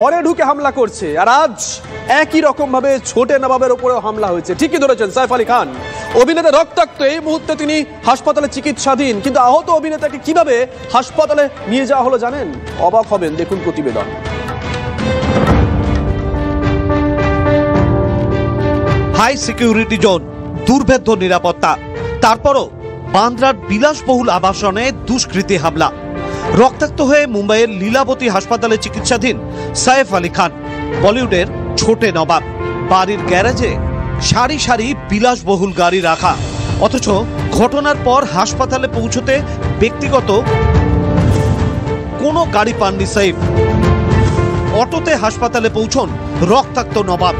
ঘরে ঢুকে হামলা করছে আর আজ একই রকম ভাবে ছোটে নবাবের উপরেও হামলা হয়েছে। ঠিকই ধরেছেন সাইফ আলী খান অভিনেতা রক্তাক্ত, এই মুহূর্তে তিনি হাসপাতালে চিকিৎসাধীন। কিন্তু আহত অভিনেতাকে কিভাবে হাসপাতালে নিয়ে যাওয়া হলো জানেন? অবাক হবেন, দেখুন প্রতিবেদন। হাই সিকিউরিটি জোন, দুর্ভেদ্য নিরাপত্তা, তারপরও বান্দ্রার বিলাসবহুল আবাসনে দুষ্কৃতী হামলা। রক্তাক্ত হয়ে মুম্বাইয়ের লীলাবতী হাসপাতালে চিকিৎসাধীন সাইফ আলী খান, বলিউডের ছোটে নবাব। বাড়ির গ্যারেজে সারি সারি বিলাসবহুল গাড়ি রাখা, অথচ ঘটনার পর হাসপাতালে পৌঁছতে ব্যক্তিগত কোনো গাড়ি পাননি সাইফ। অটোতে হাসপাতালে পৌঁছন রক্তাক্ত নবাব।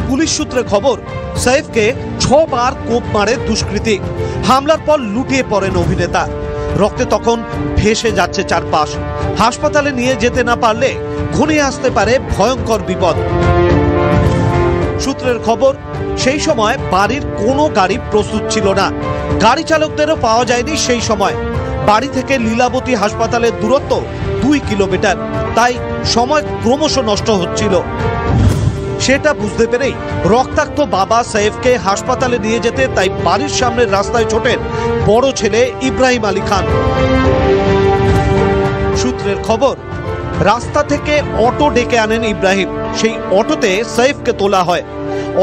পুলিশ সূত্রে খবর, সাইফকে 6 বার কোপ মারে দুষ্কৃতী। হামলার পর লুটিয়ে পড়েন অভিনেতা। রক্তে তখন ভেসে যাচ্ছে চারপাশ। হাসপাতালে নিয়ে যেতে না পারলে ঘনিয়ে আসতে পারে ভয়ঙ্কর বিপদ। সূত্রের খবর, সেই সময় বাড়ির কোনো গাড়ি প্রস্তুত ছিল না। গাড়ি চালকদেরও পাওয়া যায়নি সেই সময়। বাড়ি থেকে লীলাবতী হাসপাতালের দূরত্ব 2 কিলোমিটার, তাই সময় ক্রমশ নষ্ট হচ্ছিল। সেটা বুঝতে পেরেই রক্তাক্ত বাবা সাইফকে হাসপাতালে নিয়ে যেতে তাই বাড়ির সামনের রাস্তায় ছোটেন বড় ছেলে ইব্রাহিম আলী খান। সূত্রের খবর, রাস্তা থেকে অটো ডেকে আনেন ইব্রাহিম। সেই অটোতে সাইফকে তোলা হয়।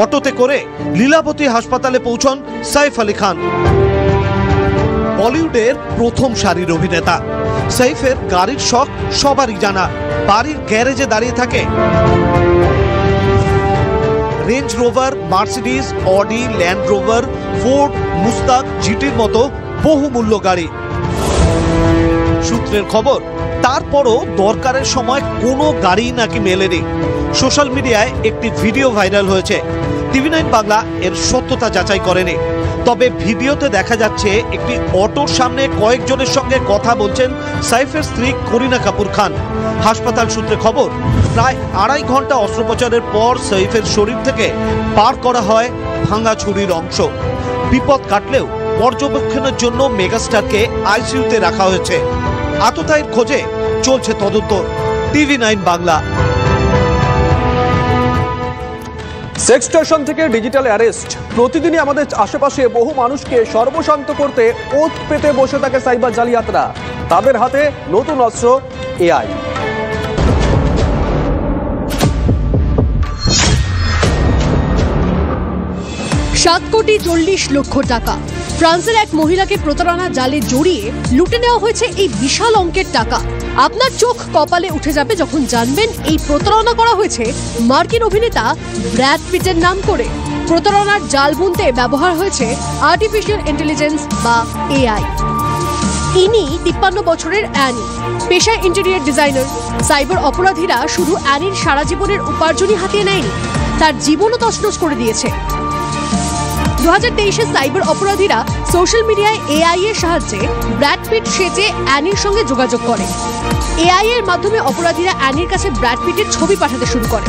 অটোতে করে লীলাবতী হাসপাতালে পৌঁছন সাইফ আলী খান। বলিউডের প্রথম সারির অভিনেতা সাইফের গাড়ির শখ সবারই জানা। বাড়ির গ্যারেজে দাঁড়িয়ে থাকে Range Rover, Mercedes, Audi, Land Rover, Ford, Mustang, জিটির মতো বহুমূল্য গাড়ি। সূত্রের খবর, তারপরও দরকারের সময় কোনো গাড়ি নাকি মেলেনি। সোশ্যাল মিডিয়ায় একটি ভিডিও ভাইরাল হয়েছে। TV9 বাংলা এর সত্যতা যাচাই করেনি। তবে ভিডিওতে দেখা যাচ্ছে একটি অটোর সামনে কয়েকজনের সঙ্গে কথা বলছেন সাইফের স্ত্রী করিনা কাপুর খান। হাসপাতাল সূত্রে খবর, প্রায় 2.5 ঘন্টা অস্ত্রোপচারের পর সাইফের শরীর থেকে পার করা হয় ভাঙা ছুরির অংশ। বিপদ কাটলেও পর্যবেক্ষণের জন্য মেগাস্টারকে ICUতে রাখা হয়েছে। আততায়ীর খোঁজে চলছে তদন্ত। TV9 বাংলা। সেক্সটর্শন থেকে ডিজিটাল অ্যারেস্ট, প্রতিদিনই আমাদের আশেপাশে বহু মানুষকে সর্বশান্ত করতে ওত পেতে বসে থাকে সাইবার জালিয়াতরা। তাদের হাতে নতুন অস্ত্র AI। 7,40,00,000 টাকা। ফ্রান্সের এক মহিলাকে প্রতারণা জালে জড়িয়ে লুটে নেওয়া হয়েছে এই বিশাল অঙ্কের টাকা। আপনার চোখ কপালে উঠে যাবে যখন জানবেন এই প্রতারণা করা হয়েছে মার্কিন অভিনেতা ব্র্যাড পিটের নাম করে। প্রতারণার জাল বুনতে ব্যবহার হয়েছে আর্টিফিশিয়াল ইন্টেলিজেন্স বা AI। ইনি 53 বছরের অ্যানি, পেশায় ইন্টেরিয়র ডিজাইনার। সাইবার অপরাধীরা শুধু অ্যানির সারা জীবনের উপার্জনই হাতিয়ে নেয়নি, তার জীবনও তছনছ করে দিয়েছে। 2023-এ সাইবার অপরাধীরা সোশ্যাল মিডিয়ায় AI এর সাহায্যে ব্র্যাড পিট সেজে অ্যানির সঙ্গে যোগাযোগ করে। AI এর মাধ্যমে অপরাধীরা অ্যানির কাছে ব্র্যাড পিটের ছবি পাঠাতে শুরু করে।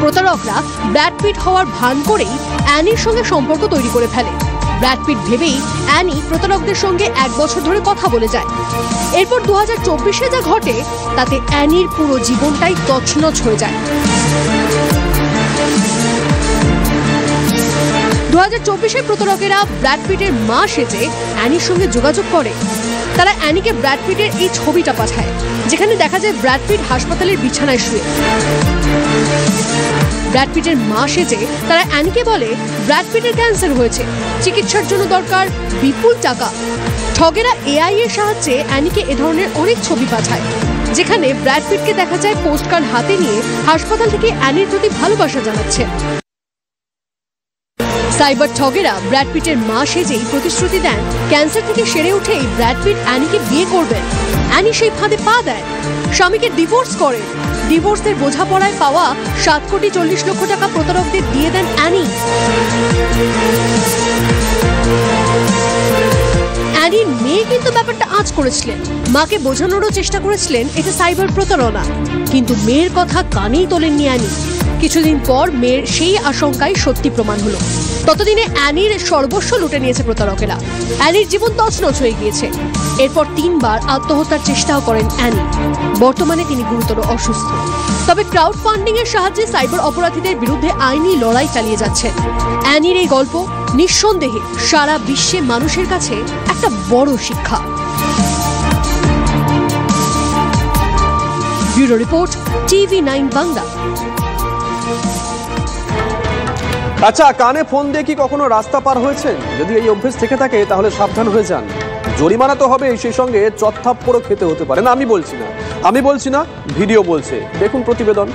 প্রতারকরা ব্র্যাড পিট হওয়ার ভান করেই অ্যানির সঙ্গে সম্পর্ক তৈরি করে ফেলে। ব্র্যাড পিট ভেবেই অ্যানি প্রতারকদের সঙ্গে 1 বছর ধরে কথা বলে যায়। এরপর 2024-এ যা ঘটে তাতে অ্যানির পুরো জীবনটাই তছনছ হয়ে যায়। 2024-এ প্রতারকেরা ব্র্যাড পিটের মা সেজে অ্যানির সঙ্গে যোগাযোগ করে। তারা অ্যানিকে ব্র্যাড পিটের এই ছবিটা পাঠায়, যেখানে দেখা যায় ব্র্যাড পিট হাসপাতালের বিছানায় শুয়ে। ব্র্যাড পিটের মা সেজে তারা অ্যানিকে বলে ব্র্যাড পিটের ক্যান্সার হয়েছে, চিকিৎসার জন্য দরকার বিপুল টাকা। ঠগেরা AI এর সাহায্যে অ্যানিকে এ ধরনের অনেক ছবি পাঠায়, যেখানে ব্র্যাড পিটকে দেখা যায় পোস্টকার্ড হাতে নিয়ে হাসপাতাল থেকে অ্যানির প্রতি ভালোবাসা জানাচ্ছে। সাইবার ঠগেরা ব্র্যাড পিটের মা সেজেই প্রতিশ্রুতি দেন ক্যান্সার থেকে সেরে উঠেই ব্র্যাড পিট অ্যানিকে বিয়ে করবেন। অ্যানি সেই ফাঁদে পা দেয়, স্বামীকে ডিভোর্স করেন। ডিভোর্সের বোঝাপড়ায় পাওয়া 7,40,00,000 টাকা প্রতারকদের দিয়ে দেন অ্যানি। অ্যানির মেয়ে কিন্তু ব্যাপারটা আঁচ করেছিলেন, মাকে বোঝানোরও চেষ্টা করেছিলেন এটা সাইবার প্রতারণা, কিন্তু মেয়ের কথা কানেই তোলেননি অ্যানি। কিছুদিন পর মেয়ের সেই আশঙ্কাই সত্যি প্রমাণ হলো। ততদিনে অ্যানির সর্বস্ব লুটে নিয়েছে প্রতারকেরা। অ্যানির জীবন তছনছ হয়ে গিয়েছে। এরপর 3 বার আত্মহত্যার চেষ্টাও করেন অ্যানি। বর্তমানে তিনি গুরুতর অসুস্থ। তবে ক্রাউড ফান্ডিং এর সাহায্যে সাইবার অপরাধীদের বিরুদ্ধে আইনি লড়াই চালিয়ে যাচ্ছেন। অ্যানির এই গল্প নিঃসন্দেহে সারা বিশ্বে মানুষের কাছে একটা বড় শিক্ষা। Bureau report, TV9 Bangla. আচ্ছা, কানে ফোন দিয়ে কি কখনো রাস্তা পার হয়েছেন? যদি এই অভ্যেস থেকে থাকে তাহলে সাবধান হয়ে যান। জরিমানা তো হবে, সেই সঙ্গে চত্থাপ্পড়ও খেতে হতে পারে। না, আমি বলছি না, ভিডিও বলছে। দেখুন প্রতিবেদন।